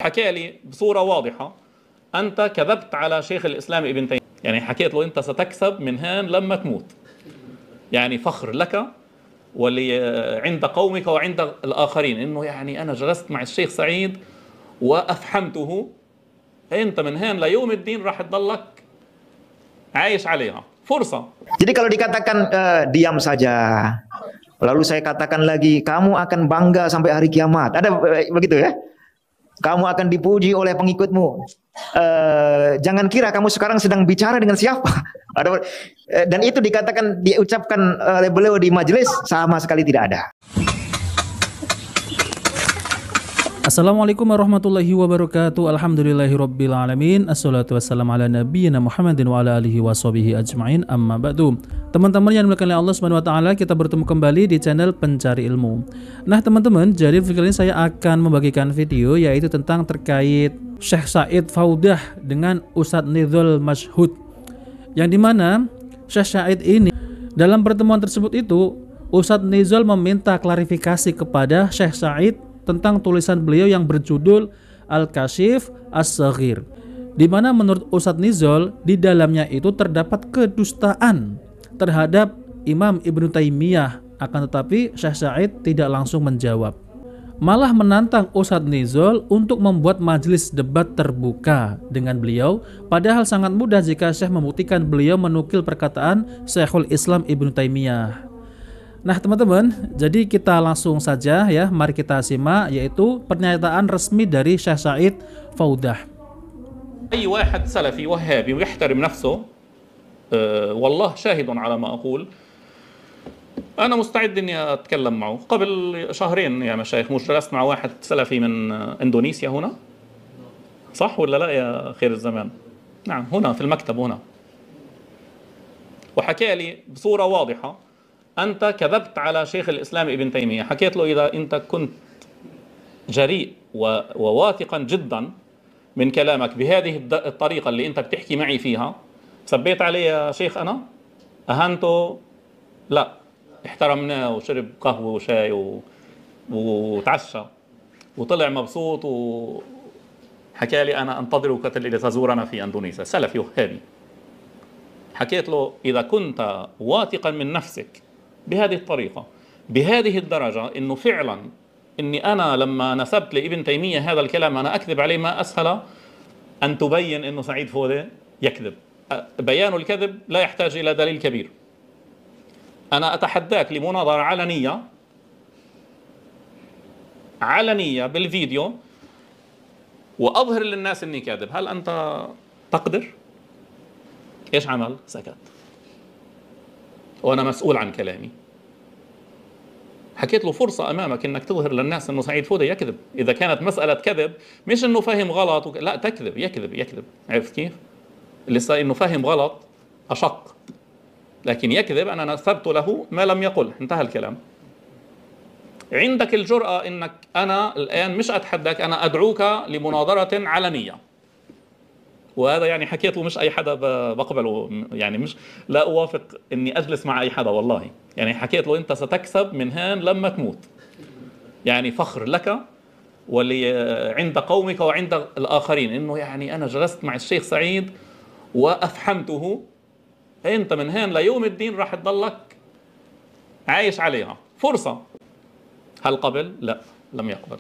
حكى لي بصورة واضحة أنت كذبت على شيخ الإسلام ابن تيمية. يعني حكيت له أنت ستكسب من هان لما تموت، يعني فخر لك عند قومك وعند الآخرين، إنه يعني أنا جلست مع الشيخ سعيد وأفحمته، أنت من هان ليوم الدين راح تضلك عايش عليها. فرصة. Jadi kalau dikatakan diam saja, lalu saya katakan lagi kamu akan bangga sampai hari kiamat, ada begitu ya? Kamu akan dipuji oleh pengikutmu. Jangan kira kamu sekarang sedang bicara dengan siapa. Dan itu dikatakan, diucapkan oleh beliau di majelis, sama sekali tidak ada. Assalamualaikum warahmatullahi wabarakatuh. Alhamdulillahirrabbilalamin. Assalatu wassalamu ala nabiyyina Muhammadin wa ala alihi washabihi ajma'in, amma ba'du. Teman-teman yang dimuliakan oleh Allah Subhanahu wa taala, kita bertemu kembali di channel Pencari Ilmu. Nah, teman-teman, jadi kali ini saya akan membagikan video yaitu tentang terkait Syekh Said Faudah dengan Ustadz Nizol Mashhud. Yang dimana Syekh Said ini dalam pertemuan tersebut itu Ustadz Nizol meminta klarifikasi kepada Syekh Said tentang tulisan beliau yang berjudul Al-Kashif As-Saghir, di mana menurut Ustadz Nizol di dalamnya itu terdapat kedustaan terhadap Imam Ibnu Taimiyah, akan tetapi Syekh Said tidak langsung menjawab, malah menantang Ustadz Nizol untuk membuat majelis debat terbuka dengan beliau, padahal sangat mudah jika Syekh membuktikan beliau menukil perkataan Syekhul Islam Ibnu Taimiyah. Nah, teman-teman, jadi kita langsung saja ya, mari kita simak yaitu pernyataan resmi dari Syekh Said Faudah. أي واحد سلفي وهابي ويحترم نفسه والله شاهد على ما أقول، أنا مستعد إني أتكلم معه. قبل شهرين يا مشايخ مش جلست مع واحد سلفي من إندونيسيا هنا، صح ولا لا يا خير الزمان؟ نعم، هنا في المكتب هنا، وحكى لي بصورة واضحة أنت كذبت على شيخ الإسلام ابن تيمية. حكيت له إذا أنت كنت جريء وواثقا جدا من كلامك بهذه الطريقة اللي أنت بتحكي معي فيها، سبيت عليه يا شيخ أنا؟ أهنته؟ لا، احترمناه وشرب قهوة وشاي وتعشى وطلع مبسوط وحكى لي أنا أنتظرك لتزورنا في أندونيسيا. سلفي وهابي. حكيت له إذا كنت واثقا من نفسك بهذه الطريقة بهذه الدرجة إنه فعلا إني أنا لما نسبت لابن تيمية هذا الكلام أنا أكذب عليه، ما أسهل أن تبين إنه سعيد فودة يكذب. بيان الكذب لا يحتاج إلى دليل كبير. أنا أتحداك لمناظرة علنية بالفيديو وأظهر للناس إني كاذب. هل أنت تقدر؟ إيش عمل؟ سكت، وأنا مسؤول عن كلامي. حكيت له فرصة أمامك إنك تظهر للناس إنه سعيد فودة يكذب. إذا كانت مسألة كذب، مش إنه فهم غلط لا، تكذب، يكذب. عرفت كيف؟ لسه إنه فهم غلط أشق، لكن يكذب أنا نسبت له ما لم يقل، انتهى الكلام. عندك الجرأة إنك أنا الآن مش أتحداك، أنا أدعوك لمناظرة علنية، وهذا يعني حكيت له مش أي حدا بقبله، يعني مش لا أوافق إني أجلس مع أي حدا والله. يعني حكيت له أنت ستكسب من هان لما تموت، يعني فخر لك عند قومك وعند الآخرين، إنه يعني أنا جلست مع الشيخ سعيد وأفحمته، أنت من هان ليوم الدين راح تضلك عايش عليها. فرصة. هل قبل؟ لا، لم يقبل.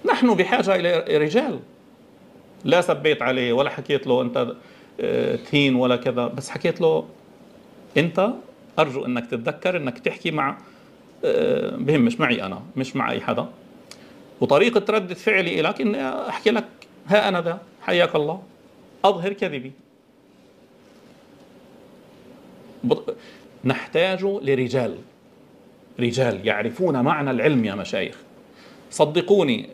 نحن بحاجة إلى رجال. لا سبيت عليه ولا حكيت له أنت تهين ولا كذا، بس حكيت له أنت أرجو أنك تتذكر أنك تحكي مع بهمش معي أنا، مش مع أي حدا، وطريقة ردة فعلي إليك إني أحكي لك ها أنا ذا حياك الله، أظهر كذبي. نحتاج لرجال يعرفون معنى العلم يا مشايخ. صدقوني،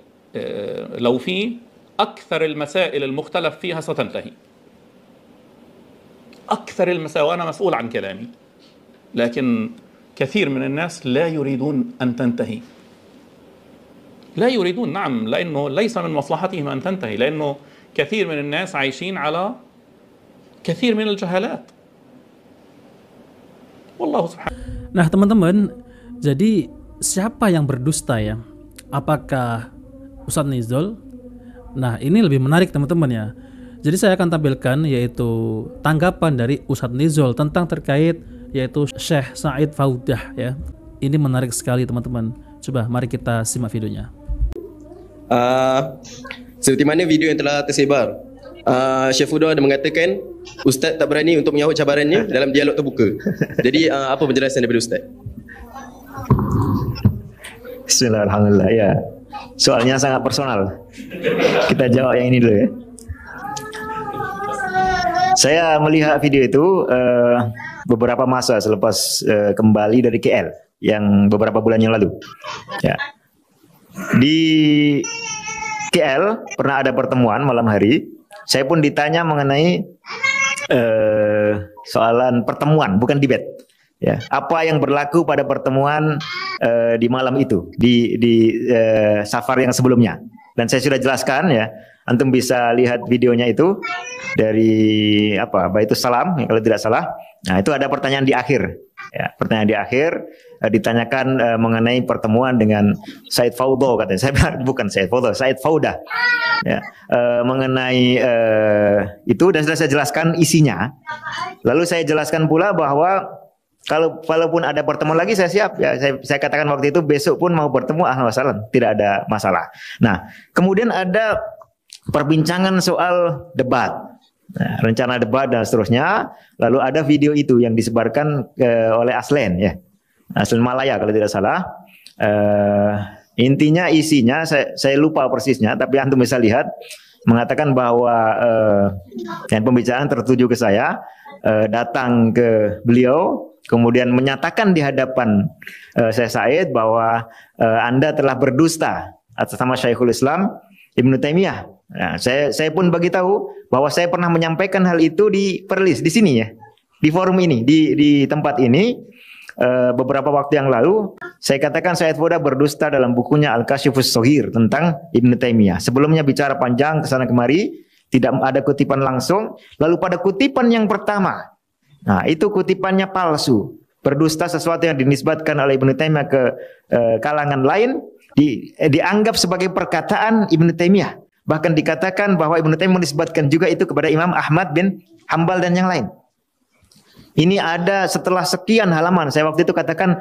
لو في أكثر المسائل المختلف فيها ستنتهي، أكثر المسائل، وأنا مسؤول عن كلامي، لكن كثير من الناس لا يريدون أن تنتهي، لا يريدون، نعم، لأنه ليس من مصلحتهم أن تنتهي، لأنه كثير من الناس عايشين على كثير من الجهالات. والله سبحانه. Nah, teman-teman, jadi siapa yang berdusta ya? Apakah Ustadz Nizol. Nah, ini lebih menarik teman-teman ya. Jadi saya akan tampilkan yaitu tanggapan dari Ustadz Nizol tentang terkait yaitu Syekh Said Faudah ya. Ini menarik sekali teman-teman. Coba mari kita simak videonya. Seperti mana video yang telah tersebar, Syekh Faudah ada mengatakan Ustaz tak berani untuk menyahut cabarannya dalam dialog terbuka. Jadi apa penjelasan daripada Ustaz? Bismillahirrahmanirrahim. Ya, soalnya sangat personal. Kita jawab yang ini dulu ya. Saya melihat video itu beberapa masa selepas kembali dari KL yang beberapa bulan yang lalu. Ya. Di KL pernah ada pertemuan malam hari. Saya pun ditanya mengenai soalan pertemuan, bukan debat. Ya, apa yang berlaku pada pertemuan di malam itu di safar yang sebelumnya. Dan saya sudah jelaskan ya. Antum bisa lihat videonya itu dari Baitus Salam kalau tidak salah. Nah, itu ada pertanyaan di akhir. Ya, pertanyaan di akhir ditanyakan mengenai pertemuan dengan Said Faudah katanya. Saya bukan Said Faudah, Said Faudah. Ya, mengenai itu dan sudah saya jelaskan isinya. Lalu saya jelaskan pula bahwa walaupun ada pertemuan lagi saya siap ya. Saya katakan waktu itu besok pun mau bertemu ahlan wa sahlan, tidak ada masalah. Nah, kemudian ada perbincangan soal debat. Nah, rencana debat dan seterusnya. Lalu ada video itu yang disebarkan oleh Aslen ya, Aslen Malaya kalau tidak salah. Intinya isinya saya lupa persisnya, tapi antum bisa lihat mengatakan bahwa yang pembicaraan tertuju ke saya, datang ke beliau, kemudian menyatakan di hadapan Syekh Said bahwa Anda telah berdusta atas nama Syekhul Islam Ibnu Taimiyah. Nah, saya pun bagi tahu bahwa saya pernah menyampaikan hal itu di Perlis di sini ya, di forum ini, di tempat ini beberapa waktu yang lalu. Saya katakan Said Faudah berdusta dalam bukunya Al-Kasyifus Shaghir tentang Ibnu Taimiyah. Sebelumnya bicara panjang kesana kemari, tidak ada kutipan langsung. Lalu pada kutipan yang pertama, nah itu kutipannya palsu, berdusta sesuatu yang dinisbatkan oleh Ibnu Taimiyah ke kalangan lain, dianggap sebagai perkataan Ibnu Taimiyah. Bahkan dikatakan bahwa Ibnu Taimiyah menisbatkan juga itu kepada Imam Ahmad bin Hambal dan yang lain. Ini ada setelah sekian halaman. Saya waktu itu katakan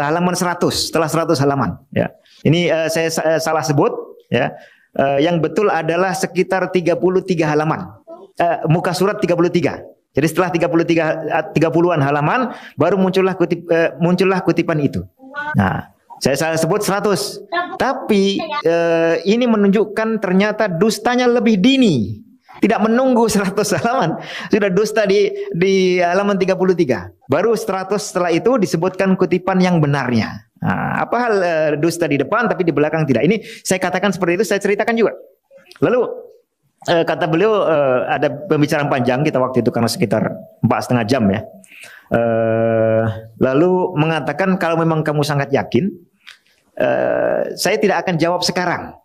halaman 100, setelah 100 halaman. Ya. Ini saya salah sebut. Ya. Yang betul adalah sekitar 33 halaman. Muka surat 33. Jadi setelah 30-an halaman baru muncullah kutipan itu. Nah, saya salah sebut 100. Tapi ini menunjukkan ternyata dustanya lebih dini. Tidak menunggu 100 halaman. Sudah dusta di halaman 33. Baru 100 setelah itu disebutkan kutipan yang benarnya. Nah, apa hal dusta di depan tapi di belakang tidak. Ini saya katakan seperti itu, saya ceritakan juga. Lalu kata beliau ada pembicaraan panjang kita waktu itu karena sekitar 4,5 jam ya. Lalu mengatakan kalau memang kamu sangat yakin, saya tidak akan jawab sekarang.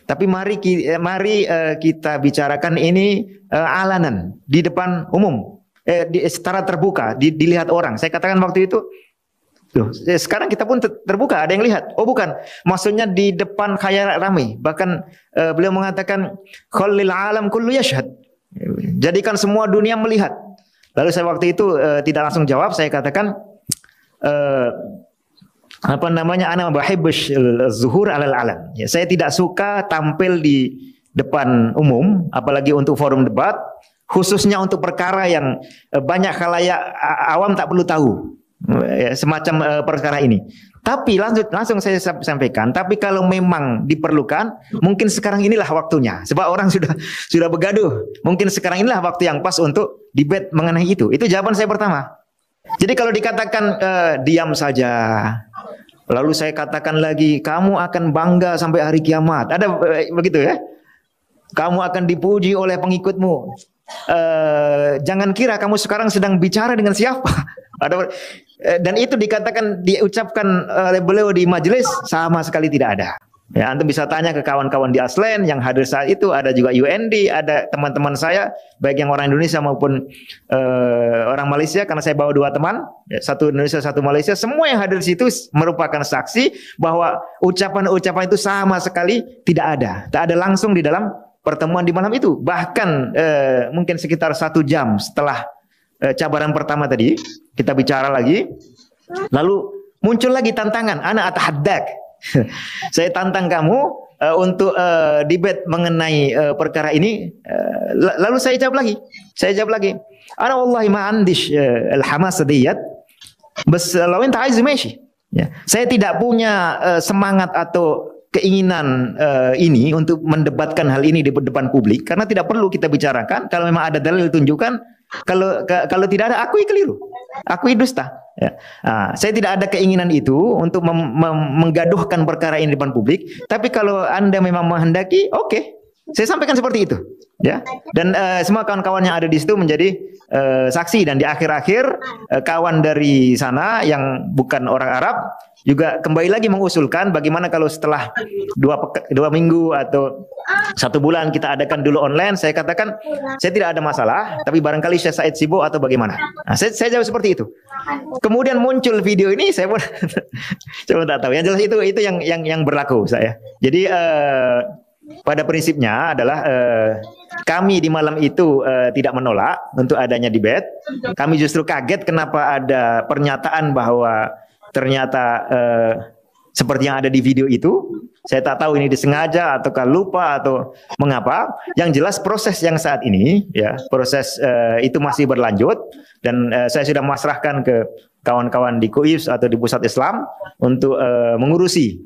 Tapi mari kita bicarakan ini alanan di depan umum, secara terbuka, dilihat orang. Saya katakan waktu itu, sekarang kita pun terbuka, ada yang lihat. Oh bukan, maksudnya di depan khayal ramai. Bahkan beliau mengatakan khalil alam kullu yashhad. Jadikan semua dunia melihat. Lalu saya waktu itu tidak langsung jawab, saya katakan ana bahibbush zuhur alal alam. Ya, saya tidak suka tampil di depan umum, apalagi untuk forum debat, khususnya untuk perkara yang banyak khalayak awam tak perlu tahu. Ya, semacam perkara ini. Tapi langsung saya sampaikan, tapi kalau memang diperlukan, mungkin sekarang inilah waktunya. Sebab orang sudah begaduh. Mungkin sekarang inilah waktu yang pas untuk debat mengenai itu. Itu jawaban saya pertama. Jadi kalau dikatakan diam saja, lalu saya katakan lagi, kamu akan bangga sampai hari kiamat. Ada begitu ya? Kamu akan dipuji oleh pengikutmu. Jangan kira kamu sekarang sedang bicara dengan siapa. Dan itu diucapkan oleh beliau di majelis, sama sekali tidak ada. Ya, antum bisa tanya ke kawan-kawan di Aslen yang hadir saat itu, ada juga UND, ada teman-teman saya, baik yang orang Indonesia maupun orang Malaysia, karena saya bawa 2 teman, ya, satu Indonesia, satu Malaysia, semua yang hadir di situ merupakan saksi bahwa ucapan-ucapan itu sama sekali tidak ada. Tak ada langsung di dalam pertemuan di malam itu. Bahkan mungkin sekitar 1 jam setelah cabaran pertama tadi, kita bicara lagi, lalu muncul lagi tantangan, ana atahaddak. Saya tantang kamu untuk debat mengenai perkara ini. Lalu saya jawab lagi. Ana wallahi ma andish al-hamas diyat, bas law anta aiz mashi. Ya, saya tidak punya semangat atau keinginan ini untuk mendebatkan hal ini di depan publik, karena tidak perlu kita bicarakan. Kalau memang ada dalil tunjukkan, kalau tidak ada, akui keliru, akui dusta. Ya. Nah, saya tidak ada keinginan itu untuk menggaduhkan perkara ini di depan publik. Tapi kalau Anda memang menghendaki, oke, saya sampaikan seperti itu. Ya. Dan semua kawan-kawan yang ada di situ menjadi saksi. Dan di akhir-akhir kawan dari sana yang bukan orang Arab juga kembali lagi mengusulkan bagaimana kalau setelah 2 minggu atau 1 bulan kita adakan dulu online. Saya katakan saya tidak ada masalah, tapi barangkali Syekh Said sibuk atau bagaimana. Nah, saya jawab seperti itu. Kemudian muncul video ini, saya pun saya pun tak tahu. Yang jelas itu yang berlaku saya. Jadi pada prinsipnya adalah kami di malam itu tidak menolak untuk adanya debat. Kami justru kaget kenapa ada pernyataan bahwa ternyata seperti yang ada di video itu. Saya tak tahu ini disengaja ataukah lupa atau mengapa. Yang jelas proses yang saat ini, ya, proses itu masih berlanjut, dan saya sudah memasrahkan ke kawan-kawan di KUIPS atau di Pusat Islam untuk mengurusi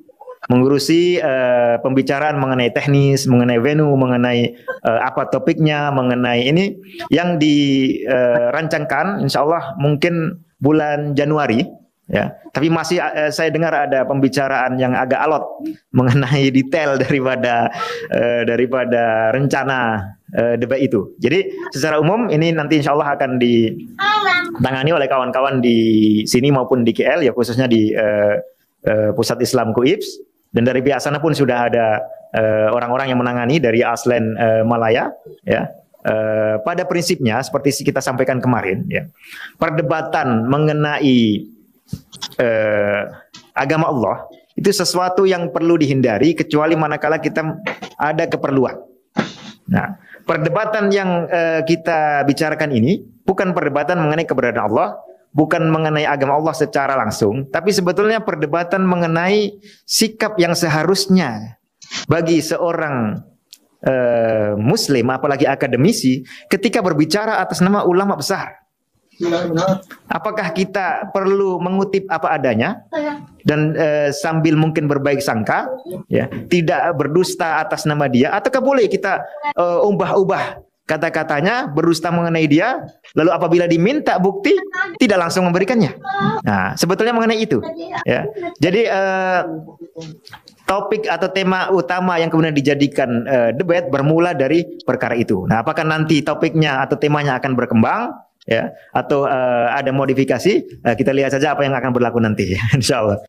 pembicaraan mengenai teknis, mengenai venue, mengenai apa topiknya, mengenai ini yang dirancangkan insya Allah mungkin bulan Januari. Ya, tapi masih saya dengar ada pembicaraan yang agak alot mengenai detail daripada rencana debat itu. Jadi secara umum ini nanti insya Allah akan ditangani oleh kawan-kawan di sini maupun di KL, ya khususnya di Pusat Islam KUIPS, dan dari pihak sana pun sudah ada orang-orang yang menangani dari Aslen Malaya, ya. Pada prinsipnya seperti kita sampaikan kemarin, ya, perdebatan mengenai agama Allah itu sesuatu yang perlu dihindari kecuali manakala kita ada keperluan. Nah, perdebatan yang kita bicarakan ini bukan perdebatan mengenai keberadaan Allah, bukan mengenai agama Allah secara langsung, tapi sebetulnya perdebatan mengenai sikap yang seharusnya bagi seorang Muslim, apalagi akademisi, ketika berbicara atas nama ulama besar. Apakah kita perlu mengutip apa adanya dan sambil mungkin berbaik sangka, ya, tidak berdusta atas nama dia, ataukah boleh kita ubah-ubah kata-katanya, berdusta mengenai dia, lalu apabila diminta bukti tidak langsung memberikannya. Nah, sebetulnya mengenai itu, ya. Jadi topik atau tema utama yang kemudian dijadikan debat bermula dari perkara itu. Nah, apakah nanti topiknya atau temanya akan berkembang, ya, atau ada modifikasi, kita lihat saja apa yang akan berlaku nanti, insya Allah.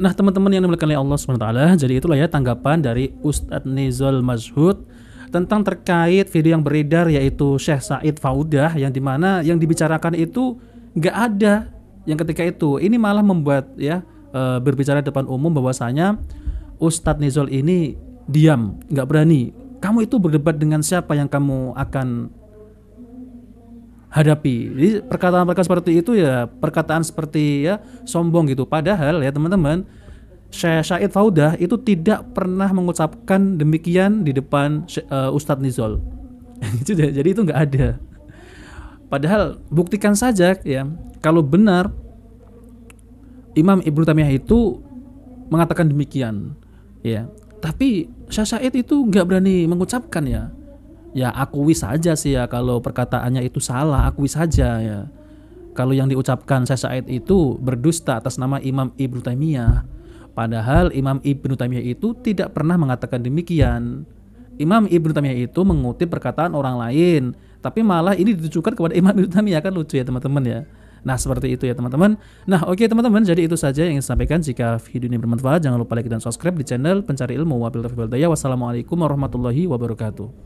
Nah, teman-teman yang dimuliakan oleh Allah SWT, jadi itulah ya tanggapan dari Ustadz Nizal Mashhud tentang terkait video yang beredar, yaitu Syekh Said Faudah, yang dimana yang dibicarakan itu nggak ada yang ketika itu. Ini malah membuat ya berbicara depan umum bahwasanya Ustadz Nizal ini diam, nggak berani. Kamu itu berdebat dengan siapa yang kamu akan hadapi. Jadi perkataan-perkataan seperti itu ya, perkataan seperti ya sombong gitu. Padahal ya teman-teman, Syekh Said Faudah itu tidak pernah mengucapkan demikian di depan Ustadz Nizal. Jadi itu nggak ada. Padahal buktikan saja ya, kalau benar Imam Ibnu Taimiyah itu mengatakan demikian, ya. Tapi Syekh Said itu nggak berani mengucapkan ya. Ya akui saja sih ya kalau perkataannya itu salah, akui saja ya. Kalau yang diucapkan Syekh Said itu berdusta atas nama Imam Ibnu Taimiyah. Padahal Imam Ibnu Taimiyah itu tidak pernah mengatakan demikian. Imam Ibnu Taimiyah itu mengutip perkataan orang lain, tapi malah ini ditujukan kepada Imam Ibnu Taimiyah, kan lucu ya teman-teman ya. Nah, seperti itu ya teman-teman. Nah, oke teman-teman, jadi itu saja yang saya sampaikan. Jika video ini bermanfaat, jangan lupa like dan subscribe di channel Pencari Ilmu Wabil Taufiq wal Hidayah. Wassalamualaikum warahmatullahi wabarakatuh.